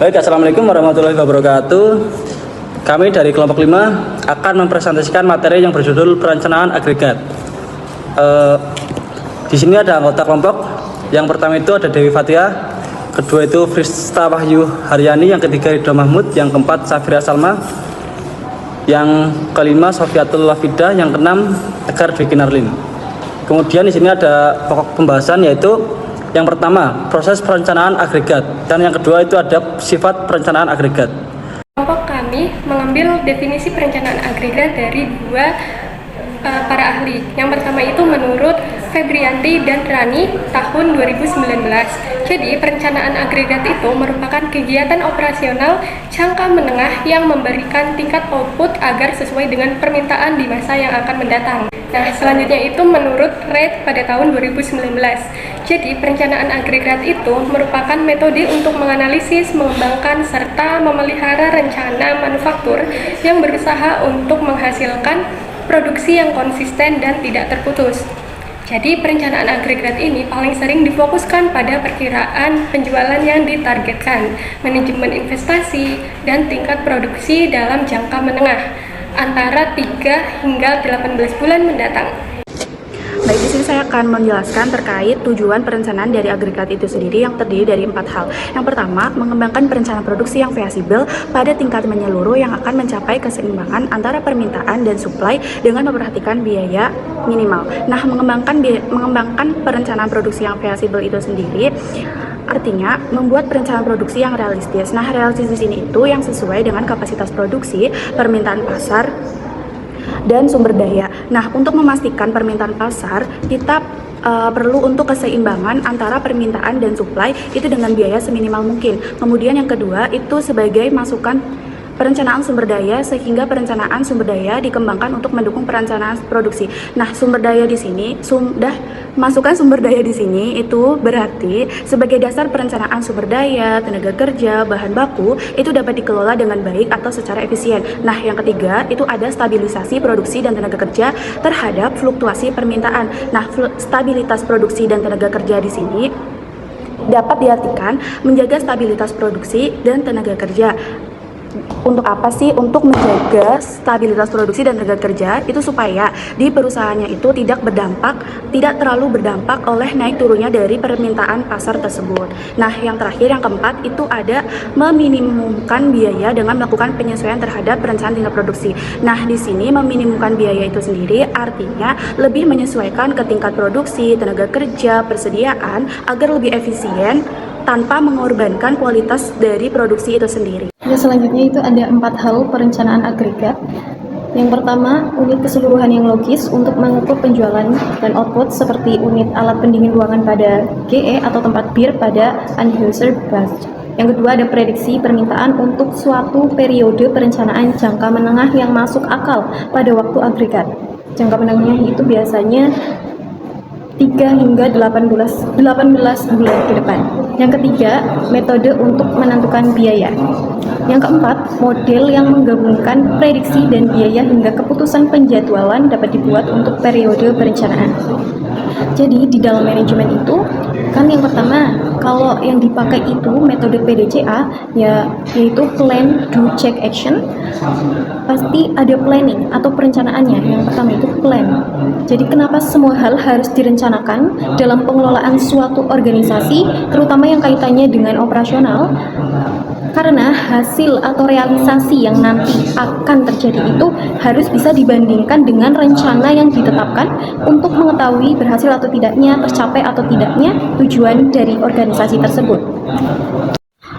Baik, Assalamualaikum warahmatullahi wabarakatuh. Kami dari kelompok 5 akan mempresentasikan materi yang berjudul perencanaan agregat. Di sini ada anggota kelompok. Yang pertama itu ada Dewi Fatia, kedua itu Frista Wahyu Haryani, yang ketiga Ridho Mahmud, yang keempat Safira Salma, yang kelima Sofiatul Lafidah, yang keenam Tegar Dwi Kinarlin. Kemudian di sini ada pokok pembahasan, yaitu yang pertama, proses perencanaan agregat, dan yang kedua itu ada sifat perencanaan agregat. Kelompok kami mengambil definisi perencanaan agregat dari dua para ahli. Yang pertama itu menurut Febrianti dan Rani tahun 2019. Jadi perencanaan agregat itu merupakan kegiatan operasional jangka menengah yang memberikan tingkat output agar sesuai dengan permintaan di masa yang akan mendatang. Nah, selanjutnya itu menurut Reid pada tahun 2019. Jadi perencanaan agregat itu merupakan metode untuk menganalisis, mengembangkan, serta memelihara rencana manufaktur yang berusaha untuk menghasilkan produksi yang konsisten dan tidak terputus. Jadi perencanaan agregat ini paling sering difokuskan pada perkiraan penjualan yang ditargetkan, manajemen investasi, dan tingkat produksi dalam jangka menengah antara 3 hingga 18 bulan mendatang. Baik, di sini saya akan menjelaskan terkait tujuan perencanaan dari agregat itu sendiri yang terdiri dari 4 hal. Yang pertama, mengembangkan perencanaan produksi yang fleksibel pada tingkat menyeluruh yang akan mencapai keseimbangan antara permintaan dan supply dengan memperhatikan biaya minimal. Nah, mengembangkan perencanaan produksi yang fleksibel itu sendiri artinya membuat perencanaan produksi yang realistis. Nah, realistis di sini itu yang sesuai dengan kapasitas produksi, permintaan pasar, dan sumber daya. Nah, untuk memastikan permintaan pasar, kita perlu untuk keseimbangan antara permintaan dan supply itu dengan biaya seminimal mungkin. Kemudian yang kedua itu sebagai masukan perencanaan sumber daya, sehingga perencanaan sumber daya dikembangkan untuk mendukung perencanaan produksi. Nah, sumber daya di sini masukan sumber daya di sini itu berarti sebagai dasar perencanaan sumber daya, tenaga kerja, bahan baku itu dapat dikelola dengan baik atau secara efisien. Nah, yang ketiga itu ada stabilisasi produksi dan tenaga kerja terhadap fluktuasi permintaan. Nah, stabilitas produksi dan tenaga kerja di sini dapat diartikan menjaga stabilitas produksi dan tenaga kerja. Untuk apa sih? Untuk menjaga stabilitas produksi dan tenaga kerja itu supaya di perusahaannya itu tidak terlalu berdampak oleh naik turunnya dari permintaan pasar tersebut. Nah, yang terakhir, yang keempat itu ada meminimumkan biaya dengan melakukan penyesuaian terhadap perencanaan tingkat produksi. Nah, di sini meminimumkan biaya itu sendiri artinya lebih menyesuaikan ke tingkat produksi, tenaga kerja, persediaan agar lebih efisien tanpa mengorbankan kualitas dari produksi itu sendiri. Selanjutnya itu ada 4 hal perencanaan agregat. Yang pertama, unit keseluruhan yang logis untuk mengukur penjualan dan output seperti unit alat pendingin ruangan pada GE atau tempat bir pada Anheuser-Busch. Yang kedua, ada prediksi permintaan untuk suatu periode perencanaan jangka menengah yang masuk akal pada waktu agregat. Jangka menengahnya itu biasanya 3 hingga 18 bulan ke depan. Yang ketiga, metode untuk menentukan biaya. Yang keempat, model yang menggabungkan prediksi dan biaya hingga keputusan penjadwalan dapat dibuat untuk periode perencanaan. Jadi di dalam manajemen itu kan yang pertama, kalau yang dipakai itu metode PDCA yaitu plan, do, check, action. Pasti ada planning atau perencanaannya. Yang pertama itu plan. Jadi kenapa semua hal harus direncanakan dalam pengelolaan suatu organisasi, terutama yang kaitannya dengan operasional? Karena hasil atau realisasi yang nanti akan terjadi itu harus bisa dibandingkan dengan rencana yang ditetapkan untuk mengetahui berhasil atau tidaknya, tercapai atau tidaknya tujuan dari organisasi tersebut.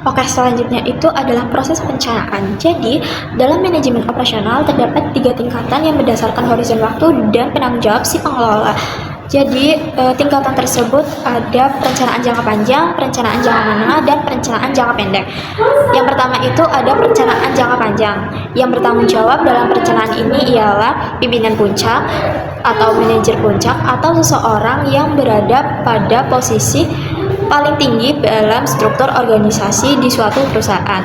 Oke, selanjutnya itu adalah proses perencanaan. Jadi, dalam manajemen operasional terdapat 3 tingkatan yang berdasarkan horizon waktu dan penanggung jawab si pengelola. Jadi, tingkatan tersebut ada perencanaan jangka panjang, perencanaan jangka menengah, dan perencanaan jangka pendek. Yang pertama itu ada perencanaan jangka panjang. Yang bertanggung jawab dalam perencanaan ini ialah pimpinan puncak atau manajer puncak atau seseorang yang berada pada posisi paling tinggi dalam struktur organisasi di suatu perusahaan.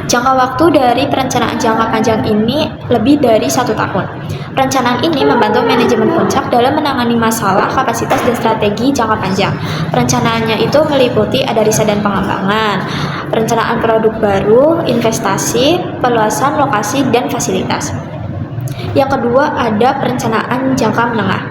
Jangka waktu dari perencanaan jangka panjang ini lebih dari 1 tahun. Perencanaan ini membantu manajemen puncak dalam menangani masalah, kapasitas, dan strategi jangka panjang. Perencanaannya itu meliputi ada riset dan pengembangan, perencanaan produk baru, investasi, perluasan lokasi, dan fasilitas. Yang kedua ada perencanaan jangka menengah.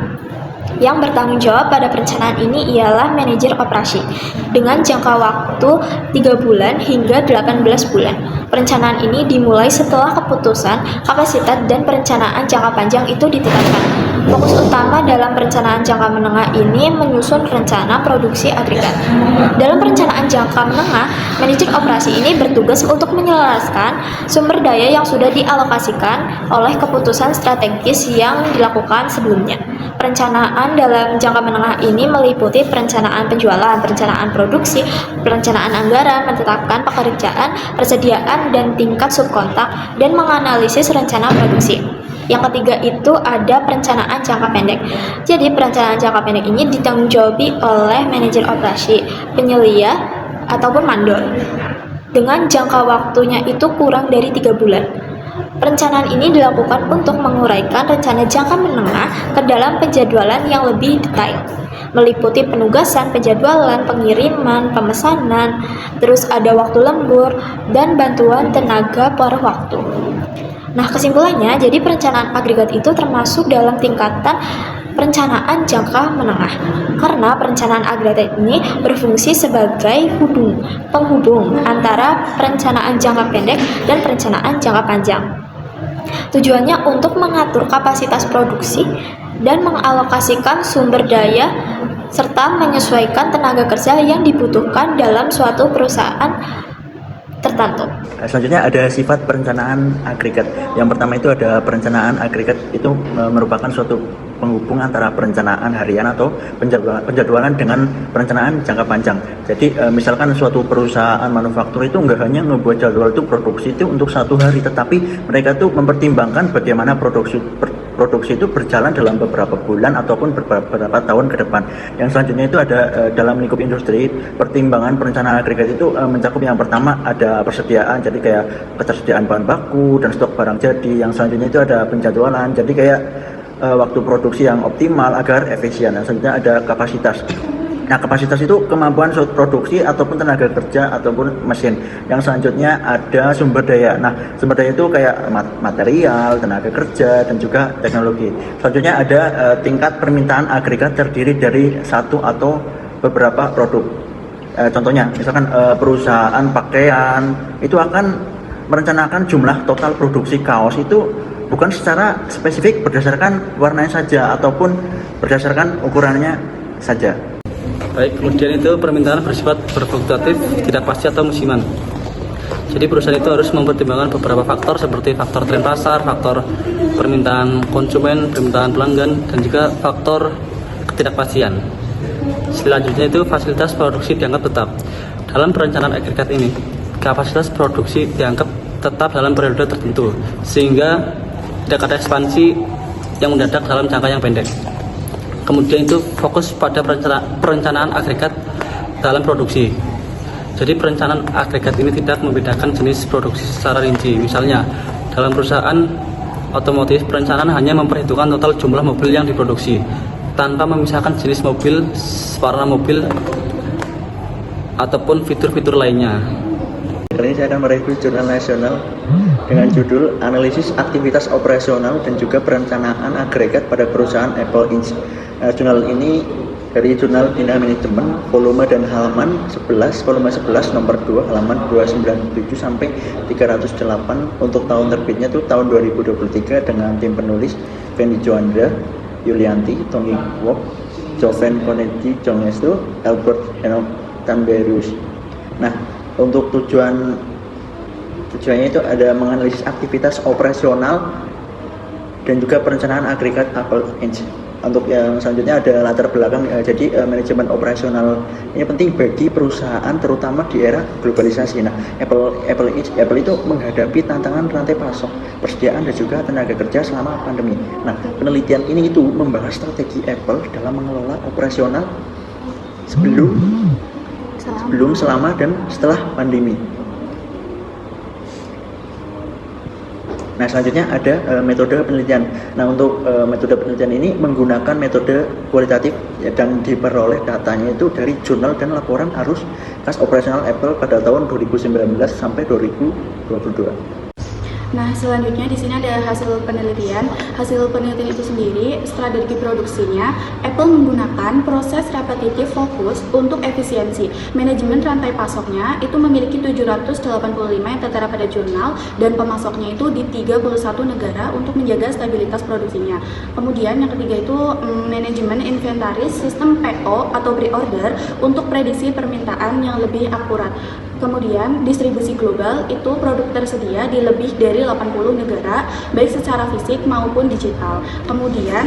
Yang bertanggung jawab pada perencanaan ini ialah manajer operasi dengan jangka waktu 3 bulan hingga 18 bulan. Perencanaan ini dimulai setelah keputusan, kapasitas, dan perencanaan jangka panjang itu ditetapkan. Fokus utama dalam perencanaan jangka menengah ini menyusun rencana produksi agregat. Dalam perencanaan jangka menengah, manajer operasi ini bertugas untuk menyelaraskan sumber daya yang sudah dialokasikan oleh keputusan strategis yang dilakukan sebelumnya. Perencanaan dalam jangka menengah ini meliputi perencanaan penjualan, perencanaan produksi, perencanaan anggaran, menetapkan pekerjaan, persediaan, dan tingkat subkontak, dan menganalisis rencana produksi. Yang ketiga itu ada perencanaan jangka pendek. Jadi perencanaan jangka pendek ini ditanggung-jawabi oleh manajer operasi, penyelia, ataupun mandor. Dengan jangka waktunya itu kurang dari 3 bulan. Perencanaan ini dilakukan untuk menguraikan rencana jangka menengah ke dalam penjadwalan yang lebih detail, meliputi penugasan, penjadwalan, pengiriman, pemesanan, terus ada waktu lembur, dan bantuan tenaga per waktu. Nah, kesimpulannya, jadi perencanaan agregat itu termasuk dalam tingkatan perencanaan jangka menengah, karena perencanaan agregat ini berfungsi sebagai penghubung antara perencanaan jangka pendek dan perencanaan jangka panjang. Tujuannya untuk mengatur kapasitas produksi dan mengalokasikan sumber daya serta menyesuaikan tenaga kerja yang dibutuhkan dalam suatu perusahaan tertentu. Selanjutnya ada sifat perencanaan agregat. Yang pertama itu ada perencanaan agregat, itu merupakan suatu penghubung antara perencanaan harian atau penjadwalan dengan perencanaan jangka panjang. Jadi misalkan suatu perusahaan manufaktur itu enggak hanya membuat jadwal itu produksi itu untuk 1 hari, tetapi mereka tuh mempertimbangkan bagaimana produksi itu berjalan dalam beberapa bulan ataupun beberapa tahun ke depan. Yang selanjutnya itu ada dalam lingkup industri, pertimbangan perencanaan agregat itu mencakup yang pertama ada persediaan, jadi kayak ketersediaan bahan baku dan stok barang jadi. Yang selanjutnya itu ada penjadwalan, jadi kayak waktu produksi yang optimal agar efisien. Yang selanjutnya ada kapasitas. Nah, kapasitas itu kemampuan produksi ataupun tenaga kerja ataupun mesin. Yang selanjutnya ada sumber daya. Nah, sumber daya itu kayak material, tenaga kerja, dan juga teknologi. Selanjutnya ada tingkat permintaan agregat terdiri dari 1 atau beberapa produk. Contohnya, misalkan perusahaan pakaian itu akan merencanakan jumlah total produksi kaos itu bukan secara spesifik berdasarkan warnanya saja ataupun berdasarkan ukurannya saja. Baik, kemudian itu permintaan bersifat berfluktuatif, tidak pasti atau musiman. Jadi perusahaan itu harus mempertimbangkan beberapa faktor seperti faktor tren pasar, faktor permintaan konsumen, permintaan pelanggan, dan juga faktor ketidakpastian. Selanjutnya itu fasilitas produksi dianggap tetap. Dalam perencanaan agregat ini, kapasitas produksi dianggap tetap dalam periode tertentu, sehingga tidak ada ekspansi yang mendadak dalam jangka yang pendek. Kemudian itu fokus pada perencanaan agregat dalam produksi. Jadi perencanaan agregat ini tidak membedakan jenis produksi secara rinci. Misalnya dalam perusahaan otomotif, perencanaan hanya memperhitungkan total jumlah mobil yang diproduksi tanpa memisahkan jenis mobil, warna mobil, ataupun fitur-fitur lainnya. Kali ini saya akan mereview jurnal nasional dengan judul Analisis Aktivitas Operasional dan juga Perencanaan Agregat pada Perusahaan Apple Inc. Jurnal ini dari Jurnal Bina Manajemen, volume dan halaman 11, volume 11 nomor 2, halaman 297 sampai 308. Untuk tahun terbitnya itu tahun 2023 dengan tim penulis Fendi Joandra, Yulianti, Tony Wok, Joven Konetti, Jongestu, Albert Enoch Tamberius. Nah, untuk tujuannya itu ada menganalisis aktivitas operasional dan juga perencanaan agregat Apple Inc. Untuk yang selanjutnya ada latar belakang, jadi manajemen operasional ini penting bagi perusahaan terutama di era globalisasi. Nah, Apple itu menghadapi tantangan rantai pasok, persediaan dan juga tenaga kerja selama pandemi. Nah, penelitian ini itu membahas strategi Apple dalam mengelola operasional sebelum sebelum, selama, dan setelah pandemi. Nah, selanjutnya ada metode penelitian. Nah, untuk metode penelitian ini menggunakan metode kualitatif ya, dan diperoleh datanya itu dari jurnal dan laporan arus kas operasional Apple pada tahun 2019 sampai 2022. Nah, selanjutnya di sini ada hasil penelitian. Hasil penelitian itu sendiri, strategi produksinya, Apple menggunakan proses repetitif fokus untuk efisiensi. Manajemen rantai pasoknya itu memiliki 785 yang tertera pada jurnal dan pemasoknya itu di 31 negara untuk menjaga stabilitas produksinya. Kemudian yang ketiga itu manajemen inventaris, sistem PO atau pre-order untuk prediksi permintaan yang lebih akurat. Kemudian distribusi global itu produk tersedia di lebih dari 80 negara baik secara fisik maupun digital. Kemudian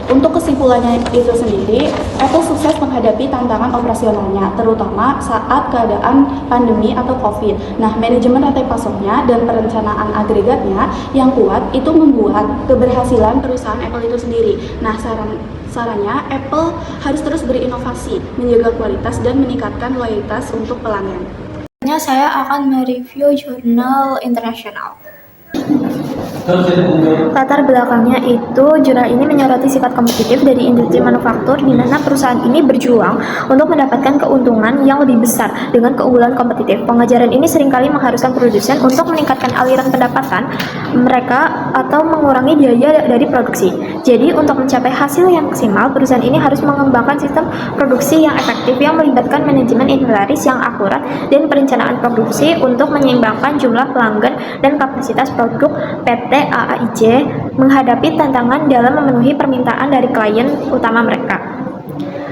untuk kesimpulannya itu sendiri, Apple sukses menghadapi tantangan operasionalnya, terutama saat keadaan pandemi atau COVID. Nah, manajemen rantai pasoknya dan perencanaan agregatnya yang kuat itu membuat keberhasilan perusahaan Apple itu sendiri. Nah, sarannya Apple harus terus berinovasi, menjaga kualitas dan meningkatkan loyalitas untuk pelanggan. Saya akan mereview jurnal internasional. Latar belakangnya itu, jurnal ini menyoroti sifat kompetitif dari industri manufaktur di mana perusahaan ini berjuang untuk mendapatkan keuntungan yang lebih besar dengan keunggulan kompetitif. Pengajaran ini seringkali mengharuskan produsen untuk meningkatkan aliran pendapatan mereka atau mengurangi biaya dari produksi. Jadi, untuk mencapai hasil yang maksimal, perusahaan ini harus mengembangkan sistem produksi yang efektif yang melibatkan manajemen inventaris yang akurat dan perencanaan produksi untuk menyeimbangkan jumlah pelanggan dan kapasitas produk. PT AAIC menghadapi tantangan dalam memenuhi permintaan dari klien utama mereka.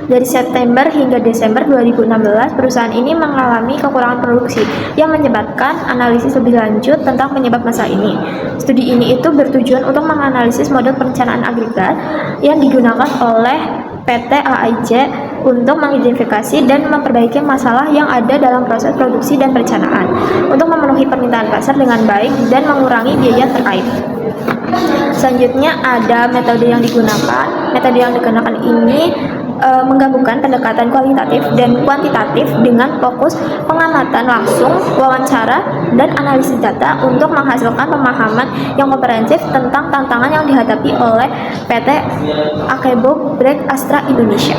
Dari September hingga Desember 2016, perusahaan ini mengalami kekurangan produksi yang menyebabkan analisis lebih lanjut tentang penyebab masalah ini. Studi ini itu bertujuan untuk menganalisis model perencanaan agregat yang digunakan oleh PT AAIC untuk mengidentifikasi dan memperbaiki masalah yang ada dalam proses produksi dan perencanaan untuk memenuhi permintaan pasar dengan baik dan mengurangi biaya terkait. Selanjutnya ada metode yang digunakan. Metode yang digunakan ini menggabungkan pendekatan kualitatif dan kuantitatif dengan fokus pengamatan langsung, wawancara, dan analisis data untuk menghasilkan pemahaman yang komprehensif tentang tantangan yang dihadapi oleh PT Akebo Break Astra Indonesia.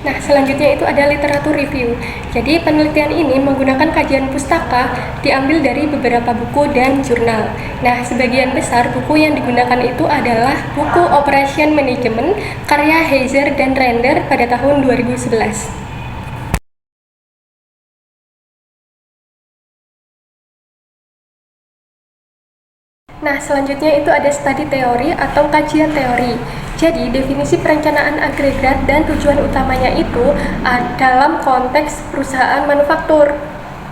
Nah, selanjutnya itu ada literatur review. Jadi, penelitian ini menggunakan kajian pustaka diambil dari beberapa buku dan jurnal. Nah, sebagian besar buku yang digunakan itu adalah buku Operation Management karya Heiser dan Render pada tahun 2011. Nah, selanjutnya itu ada study teori atau kajian teori. Jadi, definisi perencanaan agregat dan tujuan utamanya itu dalam konteks perusahaan manufaktur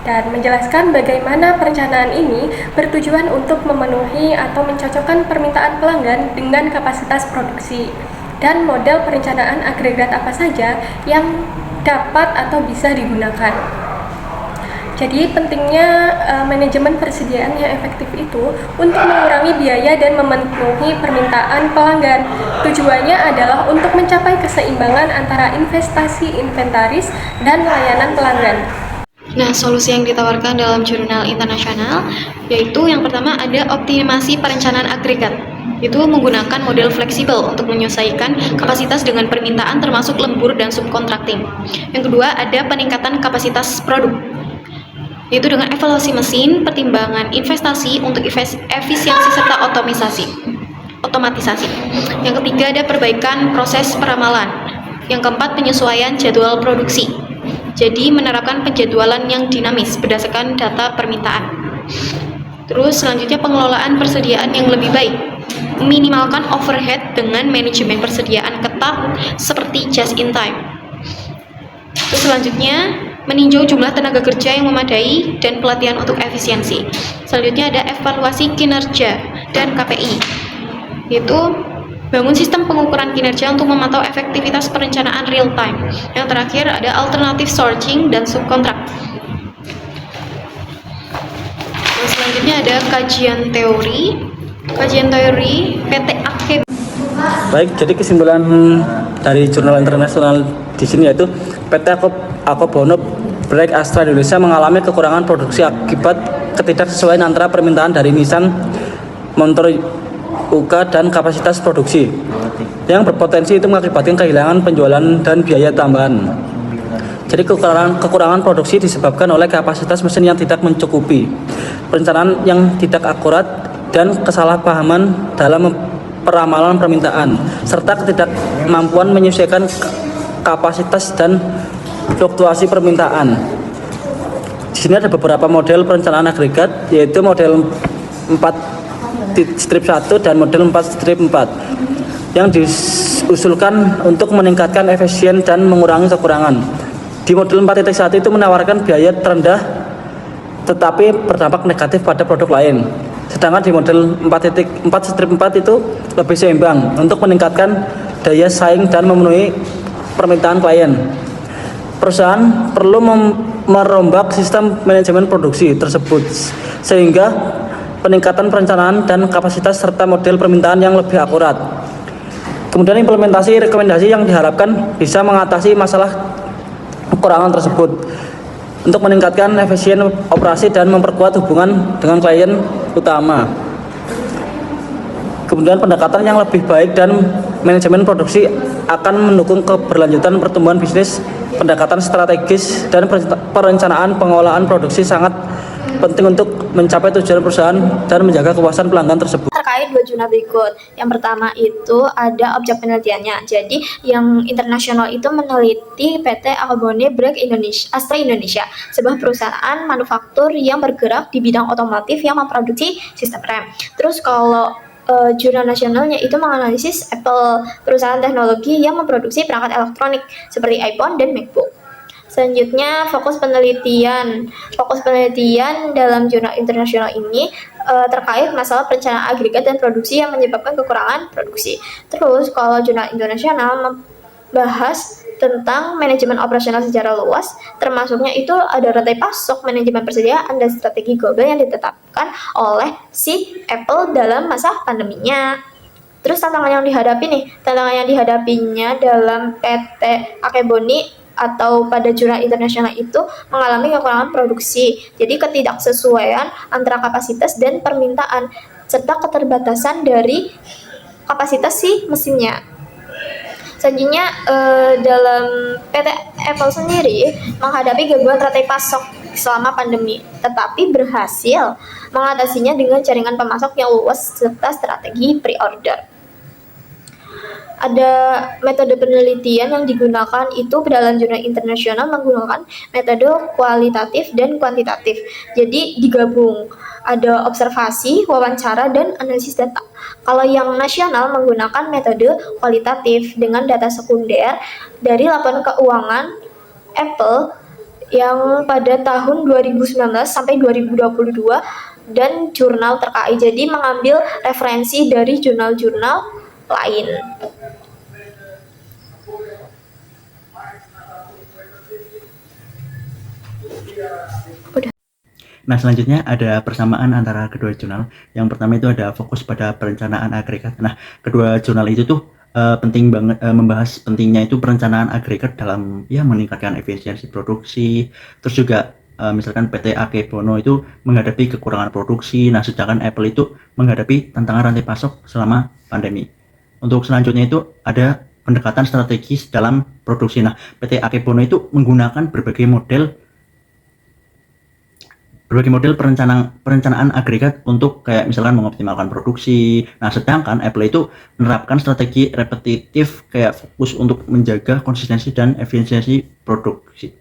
dan menjelaskan bagaimana perencanaan ini bertujuan untuk memenuhi atau mencocokkan permintaan pelanggan dengan kapasitas produksi dan model perencanaan agregat apa saja yang dapat atau bisa digunakan. Jadi pentingnya manajemen persediaan yang efektif itu untuk mengurangi biaya dan memenuhi permintaan pelanggan. Tujuannya adalah untuk mencapai keseimbangan antara investasi inventaris dan layanan pelanggan. Nah, solusi yang ditawarkan dalam jurnal internasional yaitu yang pertama ada optimasi perencanaan agregat. Itu menggunakan model fleksibel untuk menyesuaikan kapasitas dengan permintaan termasuk lembur dan subkontrakting. Yang kedua ada peningkatan kapasitas produk. Yaitu dengan evaluasi mesin, pertimbangan investasi untuk efisiensi serta otomatisasi. Yang ketiga ada perbaikan proses peramalan. Yang keempat penyesuaian jadwal produksi. Jadi menerapkan penjadwalan yang dinamis berdasarkan data permintaan. Terus selanjutnya pengelolaan persediaan yang lebih baik. Minimalkan overhead dengan manajemen persediaan ketat seperti just in time. Terus selanjutnya meninjau jumlah tenaga kerja yang memadai dan pelatihan untuk efisiensi. Selanjutnya ada evaluasi kinerja dan KPI, yaitu bangun sistem pengukuran kinerja untuk memantau efektivitas perencanaan real time. Yang terakhir ada alternative sourcing dan subkontrak. Dan selanjutnya ada kajian teori PT Akebo. Baik, jadi kesimpulan dari jurnal internasional di sini yaitu PT Akebono Break Astra Indonesia mengalami kekurangan produksi akibat ketidaksesuaian antara permintaan dari Nissan Motor UK dan kapasitas produksi yang berpotensi itu mengakibatkan kehilangan penjualan dan biaya tambahan. Jadi kekurangan produksi disebabkan oleh kapasitas mesin yang tidak mencukupi, perencanaan yang tidak akurat, dan kesalahpahaman dalam peramalan permintaan, serta ketidakmampuan menyesuaikan kapasitas dan fluktuasi permintaan. Di sini ada beberapa model perencanaan agregat, yaitu model 4-1 dan model 4-4 yang diusulkan untuk meningkatkan efisien dan mengurangi kekurangan. Di model 4.1 itu menawarkan biaya terendah tetapi berdampak negatif pada produk lain. Sedangkan di model 4.4 itu lebih seimbang untuk meningkatkan daya saing dan memenuhi permintaan klien. Perusahaan perlu merombak sistem manajemen produksi tersebut sehingga peningkatan perencanaan dan kapasitas serta model permintaan yang lebih akurat. Kemudian implementasi rekomendasi yang diharapkan bisa mengatasi masalah kekurangan tersebut untuk meningkatkan efisien operasi dan memperkuat hubungan dengan klien utama. Kemudian pendekatan yang lebih baik dan manajemen produksi akan mendukung keberlanjutan pertumbuhan bisnis. Pendekatan strategis dan perencanaan pengolahan produksi sangat penting untuk mencapai tujuan perusahaan dan menjaga kepuasan pelanggan tersebut. Terkait dua jurnal berikut, yang pertama itu ada objek penelitiannya. Jadi yang internasional itu meneliti PT Akebono Break Astra Indonesia, sebuah perusahaan manufaktur yang bergerak di bidang otomotif yang memproduksi sistem rem. Terus kalau jurnal nasionalnya itu menganalisis Apple, perusahaan teknologi yang memproduksi perangkat elektronik seperti iPhone dan MacBook. Selanjutnya, fokus penelitian dalam jurnal internasional ini terkait masalah perencanaan agregat dan produksi yang menyebabkan kekurangan produksi. Terus, kalau jurnal internasional membahas tentang manajemen operasional secara luas, termasuknya itu ada rantai pasok, manajemen persediaan, dan strategi global yang ditetapkan oleh si Apple dalam masa pandeminya. Terus tantangan yang dihadapinya dalam PT Akebono atau pada jurnal internasional itu mengalami kekurangan produksi, jadi ketidaksesuaian antara kapasitas dan permintaan, serta keterbatasan dari kapasitas si mesinnya. Selanjutnya, dalam PT Apple sendiri menghadapi gangguan rantai pasok selama pandemi, tetapi berhasil mengatasinya dengan jaringan pemasok yang luas serta strategi pre-order. Ada metode penelitian yang digunakan itu dalam jurnal internasional menggunakan metode kualitatif dan kuantitatif. Jadi digabung, ada observasi, wawancara, dan analisis data. Kalau yang nasional menggunakan metode kualitatif dengan data sekunder dari laporan keuangan Apple yang pada tahun 2019 sampai 2022 dan jurnal terkait. Jadi mengambil referensi dari jurnal-jurnal lain. Nah, selanjutnya ada persamaan antara kedua jurnal. Yang pertama itu ada fokus pada perencanaan agregat. Nah, kedua jurnal itu tuh penting banget membahas pentingnya itu perencanaan agregat dalam meningkatkan efisiensi produksi. Terus juga misalkan PT Akebono itu menghadapi kekurangan produksi. Nah, sedangkan Apple itu menghadapi tantangan rantai pasok selama pandemi. Untuk selanjutnya itu ada pendekatan strategis dalam produksi. Nah, PT Akebono itu menggunakan berbagai model perencanaan agregat untuk kayak misalkan mengoptimalkan produksi. Nah, sedangkan Apple itu menerapkan strategi repetitif kayak fokus untuk menjaga konsistensi dan efisiensi produksi.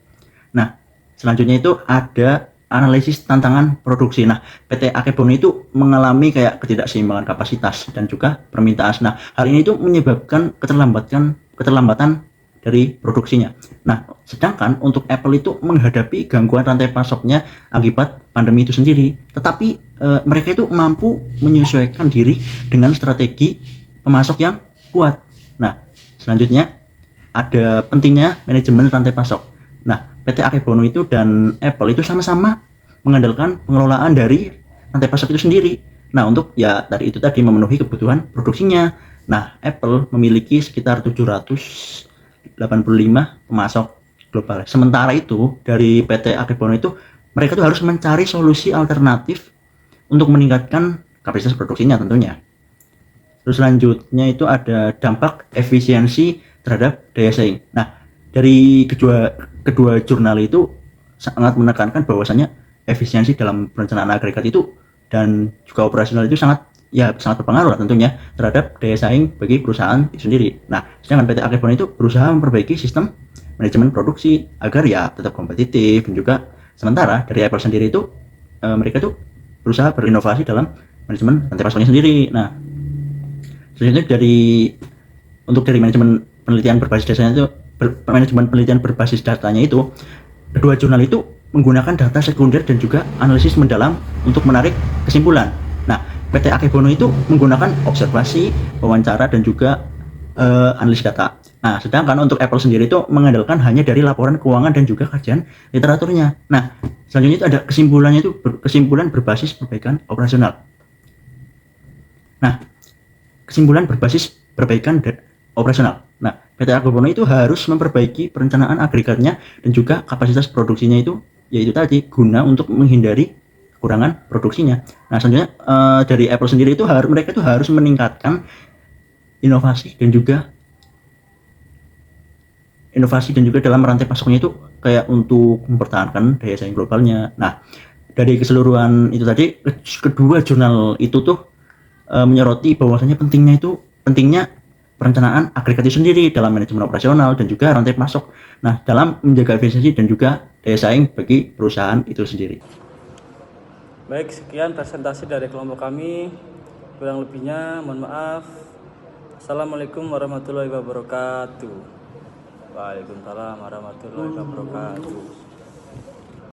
Nah, selanjutnya itu ada analisis tantangan produksi. Nah, PT Akebono itu mengalami kayak ketidakseimbangan kapasitas dan juga permintaan. Nah, hal ini itu menyebabkan keterlambatan dari produksinya. Nah, sedangkan untuk Apple itu menghadapi gangguan rantai pasoknya akibat pandemi itu sendiri, tetapi mereka itu mampu menyesuaikan diri dengan strategi pemasok yang kuat. Nah, selanjutnya ada pentingnya manajemen rantai pasok. Nah, PT Akebono itu dan Apple itu sama-sama mengandalkan pengelolaan dari rantai pasok itu sendiri. Nah, untuk tadi memenuhi kebutuhan produksinya. Nah, Apple memiliki sekitar 785 pemasok global. Sementara itu dari PT Akebono itu mereka tuh harus mencari solusi alternatif untuk meningkatkan kapasitas produksinya tentunya. Terus selanjutnya itu ada dampak efisiensi terhadap daya saing. Nah, dari kedua jurnal itu sangat menekankan bahwasanya efisiensi dalam perencanaan agregat itu dan juga operasional itu sangat berpengaruh tentunya terhadap daya saing bagi perusahaan itu sendiri. Nah, sedangkan PT Akebono itu berusaha memperbaiki sistem manajemen produksi agar ya tetap kompetitif, dan juga sementara dari Apple sendiri itu mereka tuh berusaha berinovasi dalam manajemen rantai pasoknya sendiri. Nah, selanjutnya dari manajemen penelitian berbasis datanya itu kedua jurnal itu menggunakan data sekunder dan juga analisis mendalam untuk menarik kesimpulan. Nah, PT Akebono itu menggunakan observasi, wawancara, dan juga analisis data. Nah, sedangkan untuk Apple sendiri itu mengandalkan hanya dari laporan keuangan dan juga kajian literaturnya. Nah, selanjutnya itu ada kesimpulan berbasis perbaikan operasional. Nah, kesimpulan berbasis perbaikan operasional. Nah, PT Akebono itu harus memperbaiki perencanaan agregatnya dan juga kapasitas produksinya itu, yaitu tadi guna untuk menghindari kekurangan produksinya. Nah, selanjutnya dari Apple sendiri itu mereka itu harus meningkatkan inovasi dan juga dalam rantai pasoknya itu kayak untuk mempertahankan daya saing globalnya. Nah, dari keseluruhan itu tadi kedua jurnal itu tuh menyoroti bahwasanya pentingnya perencanaan agregat itu sendiri dalam manajemen operasional dan juga rantai pasok. Nah, dalam menjaga efisiensi dan juga daya saing bagi perusahaan itu sendiri. Baik, sekian presentasi dari kelompok kami. Kurang lebihnya mohon maaf. Assalamualaikum warahmatullahi wabarakatuh. Waalaikumsalam warahmatullahi wabarakatuh.